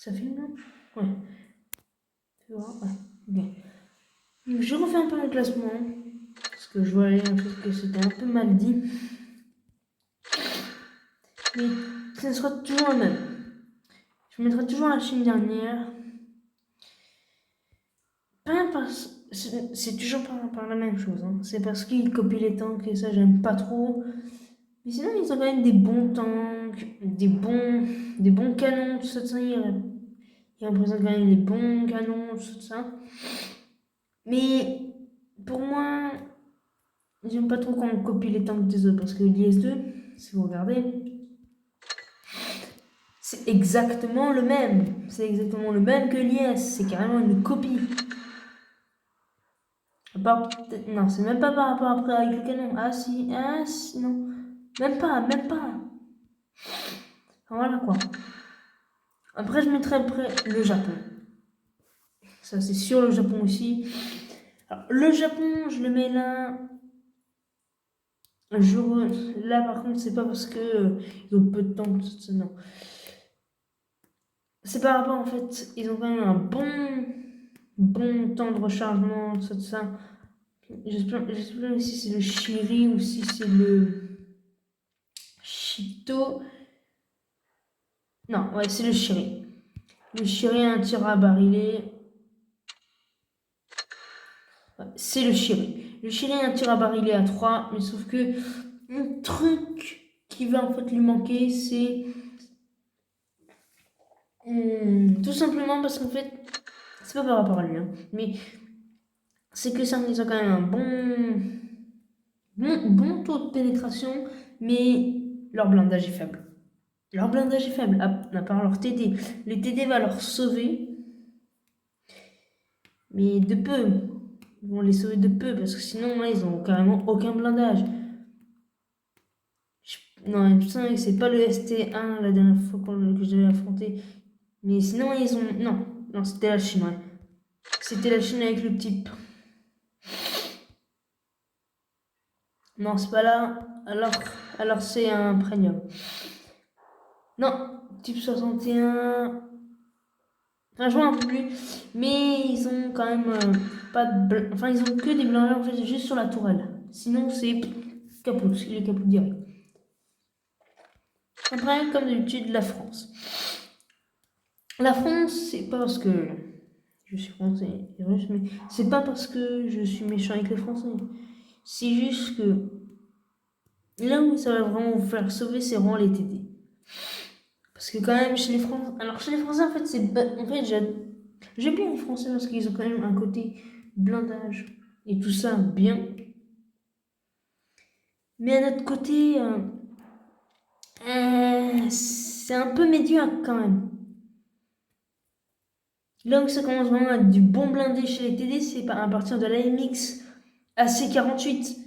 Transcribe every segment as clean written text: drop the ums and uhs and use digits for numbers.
Ça filme là? Ouais. Tu vois? Ouais. Ok. Donc, je refais un peu mon classement. Parce que je voyais en fait que c'était un peu mal dit. Mais ce sera toujours le même. Je mettrai toujours la Chine dernière. C'est toujours par la même chose. Hein. C'est parce qu'ils copient les tanks et ça, j'aime pas trop. Mais sinon, ils ont quand même des bons tanks, des bons canons, tout ça. Ils représentent quand même les bons canons, tout ça. Mais pour moi, j'aime pas trop quand on copie les tanks des autres. Parce que l'IS-2, si vous regardez, c'est exactement le même. C'est exactement le même que l'IS. C'est carrément une copie. Non, c'est même pas par rapport après avec le canon. Ah si, non. Même pas. Voilà quoi. Après, je mettrai après le Japon. Ça, c'est sûr, le Japon aussi. Alors, le Japon, je le mets là. Là, par contre, c'est pas parce que ils ont peu de temps. Non. C'est par rapport, en fait, ils ont quand même un bon temps de rechargement, tout ça. Je sais pas si c'est le Shiri ou si c'est le Shito. Non, ouais, c'est le Shiri. Le Shiri a un tir à barillet. Ouais, c'est le Shiri. Le Shiri a un tir à barillet à 3, mais sauf que un truc qui va en fait lui manquer, c'est tout simplement parce qu'en fait, c'est pas par rapport à lui, hein, mais c'est que ça me dit quand même un bon taux de pénétration, mais leur blindage est faible. Leur blindage est faible, à part leur TD. Les TD va leur sauver, mais de peu. Ils vont les sauver de peu, parce que sinon, là, ils ont carrément aucun blindage. Non, il me semble que c'est pas le ST1 la dernière fois que je devais affronter. Mais sinon, ils ont. Non, c'était la Chine, ouais. C'était la Chine avec le type. Non, c'est pas là. Alors c'est un premium. Non, type 61. Enfin, je vois un peu plus. Mais ils ont quand même pas de. Enfin, ils ont que des blindés en fait, juste sur la tourelle. Sinon, c'est capot. Il est capot direct. Après, comme d'habitude, la France. La France, c'est pas parce que je suis français et russe, mais c'est pas parce que je suis méchant avec les Français. C'est juste que là où ça va vraiment vous faire sauver, c'est vraiment les TD. Parce que quand même, chez les Français... Alors chez les Français, en fait, en fait, j'aime bien les Français parce qu'ils ont quand même un côté blindage et tout ça bien. Mais à notre côté, c'est un peu médiocre quand même. Là où ça commence vraiment à être du bon blindé chez les TD, c'est à partir de l'AMX AC48.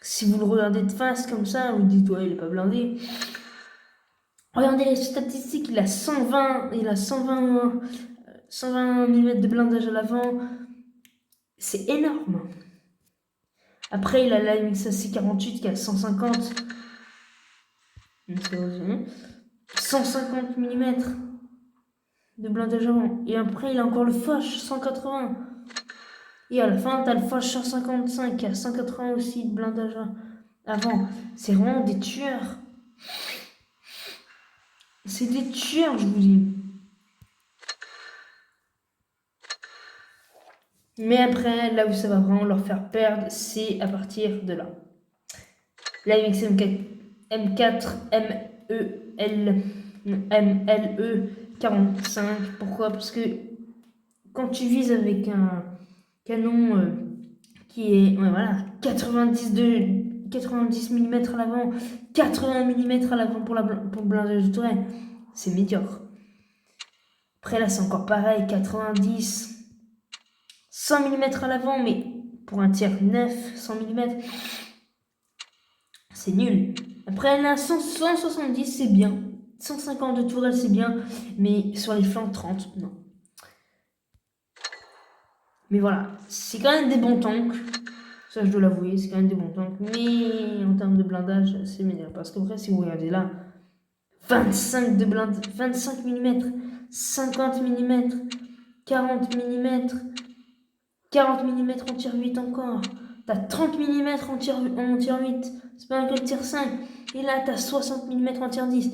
Si vous le regardez de face comme ça, vous dites ouais, il est pas blindé. Regardez les statistiques, il a 120 mm de blindage à l'avant. C'est énorme. Après, il a la MX-AC48 qui a 150. 150 mm de blindage avant. Et après, il a encore le Foch 180. Et à la fin, t'as le Foch 155 qui a 180 aussi de blindage avant. C'est vraiment des tueurs. C'est des tueurs, je vous dis. Mais après, là où ça va vraiment leur faire perdre, c'est à partir de là. La MX M4 MLE 45. Pourquoi? Parce que quand tu vises avec un canon qui est 90 mm à l'avant, 80 mm à l'avant pour le blindage de tourelle, c'est médiocre. Après là, c'est encore pareil, 90, 100 mm à l'avant, mais pour un tir neuf, 100 mm, c'est nul. Après là, 170, c'est bien. 150 de tourelle, c'est bien. Mais sur les flancs, 30, non. Mais voilà, c'est quand même des bons tanks. Ça, je dois l'avouer, c'est quand même des bons tanks. Mais en termes de blindage, c'est meilleur. Parce qu'après, si vous regardez là, 25 de blinde, 25 mm, 50 mm, 40 mm, 40 mm en tir 8 encore. T'as 30 mm en tir 8, c'est pas un que tir 5. Et là, t'as 60 mm en tir 10.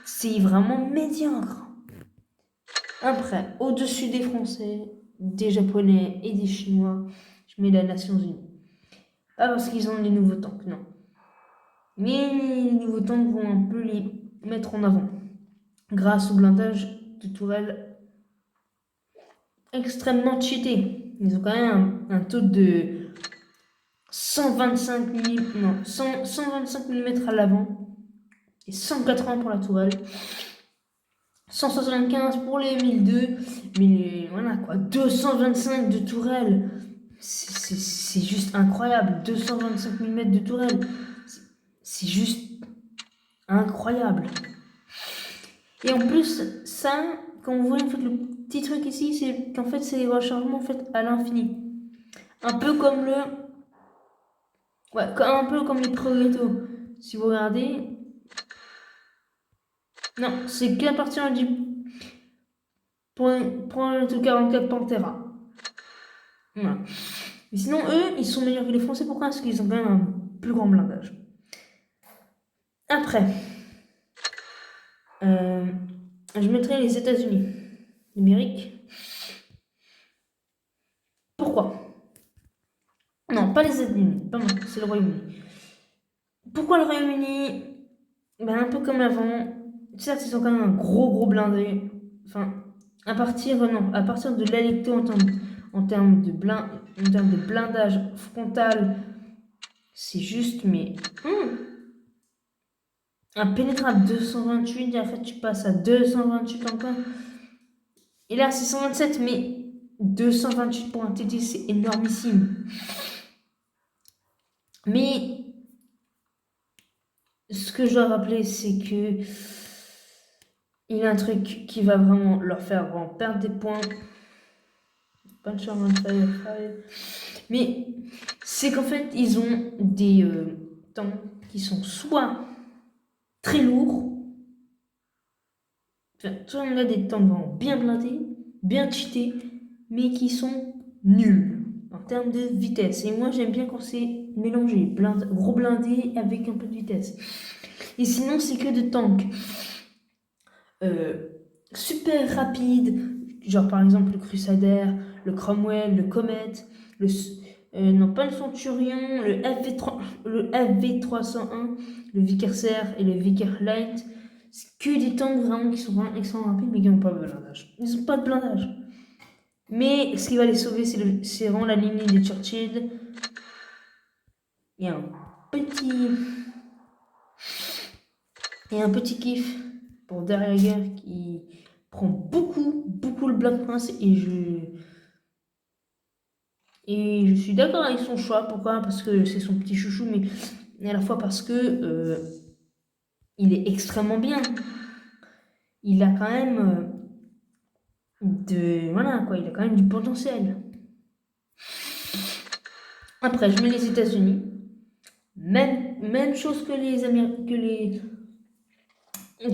C'est vraiment médiocre. Après, au-dessus des Français, des Japonais et des Chinois, je mets les Nations Unies. Pas parce qu'ils ont les nouveaux tanks, non. Mais les nouveaux tanks vont un peu les mettre en avant. Grâce au blindage de tourelles extrêmement cheaté. Ils ont quand même un taux de 125 mm, non, 125 mm à l'avant et 180 pour la tourelle. 175 pour les 1002, mais voilà quoi, 225 de tourelle. C'est juste incroyable. 225 mm de tourelle. C'est juste incroyable. Et en plus, ça, quand vous voyez en fait, le petit truc ici, c'est qu'en fait, c'est les rechargements en fait, à l'infini. Un peu comme le. Ouais, un peu comme les progretto. Si vous regardez. Non, c'est qu'à partir du. Pour le 44 Pantera. Voilà. Mais sinon, eux, ils sont meilleurs que les Français. Pourquoi? Parce qu'ils ont quand même un plus grand blindage. Après, je mettrai les États-Unis d'Amérique. Pourquoi? Non, pas les États-Unis, pas moi, c'est le Royaume-Uni. Pourquoi le Royaume-Uni? Ben, un peu comme avant. Certes, ils ont quand même un gros blindé. Enfin, à partir de l'électro en termes de blindage frontal, c'est juste, mais impénétrable 228, et en fait tu passes à 228 encore. Et là c'est 127, mais 228 pour un TT, c'est énormissime. Mais ce que je dois rappeler, c'est que il y a un truc qui va vraiment leur faire vraiment perdre des points. Puncher on fire. Mais c'est qu'en fait, ils ont des tanks qui sont soit très lourds, soit on a des tanks vraiment bien blindés, bien cheatés, mais qui sont nuls en termes de vitesse. Et moi, j'aime bien quand c'est mélangé, gros blindé avec un peu de vitesse. Et sinon, c'est que de tanks super rapides, genre par exemple le Crusader, le Cromwell, le Comet, non pas le Centurion, le FV301, le Vickers et le Vickers Light. C'est que des tanks vraiment qui sont vraiment extrêmement rapides mais qui n'ont pas de blindage. Ils n'ont pas de blindage. Mais ce qui va les sauver, c'est vraiment la ligne des Churchill. Il y a un petit kiff pour derrière qui prend beaucoup le Black Prince et je suis d'accord avec son choix. Pourquoi? Parce que c'est son petit chouchou, mais à la fois parce que il est extrêmement bien. Il a quand même voilà quoi, il a quand même du potentiel. Après, je mets les États-Unis. Même chose que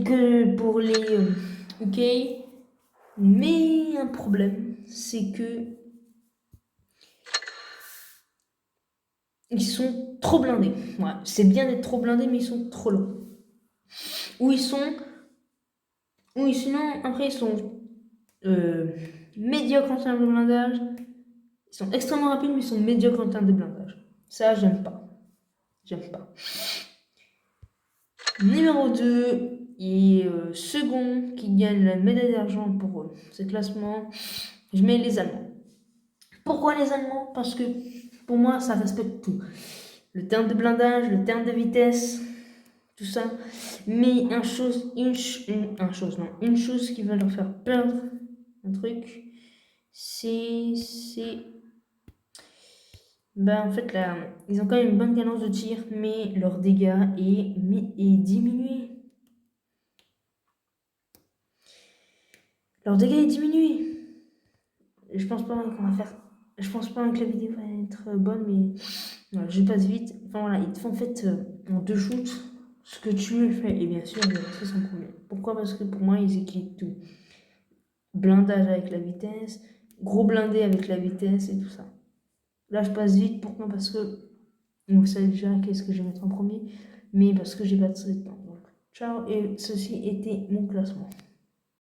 que pour les UK. Mais un problème, c'est que ils sont trop blindés. Ouais, c'est bien d'être trop blindés, mais ils sont trop longs. Sinon, après, ils sont médiocres en termes de blindage. Ils sont extrêmement rapides, mais ils sont médiocres en termes de blindage. Ça, j'aime pas. Numéro 2 et second qui gagne la médaille d'argent pour ce classement, je mets les Allemands. Pourquoi les Allemands? Parce que pour moi, ça respecte tout. Le terme de blindage, le terme de vitesse, tout ça. Mais une chose qui va leur faire perdre un truc, c'est en fait là, ils ont quand même une bonne cadence de tir, mais leur dégât est diminué. Leur dégât est diminué. Je pense pas que la vidéo va être bonne, mais voilà, je passe vite. Enfin voilà, ils te font en fait en 2 shoots. ce que tu veux faire. Et bien sûr, je vais rester sans problème. Pourquoi? Parce que pour moi, ils équilibrent tout. Blindage avec la vitesse, gros blindé avec la vitesse et tout ça. Là, je passe vite. Pourquoi? Parce que vous savez déjà qu'est-ce que je vais mettre en premier, mais parce que j'ai pas de temps. Donc, ciao, et ceci était mon classement.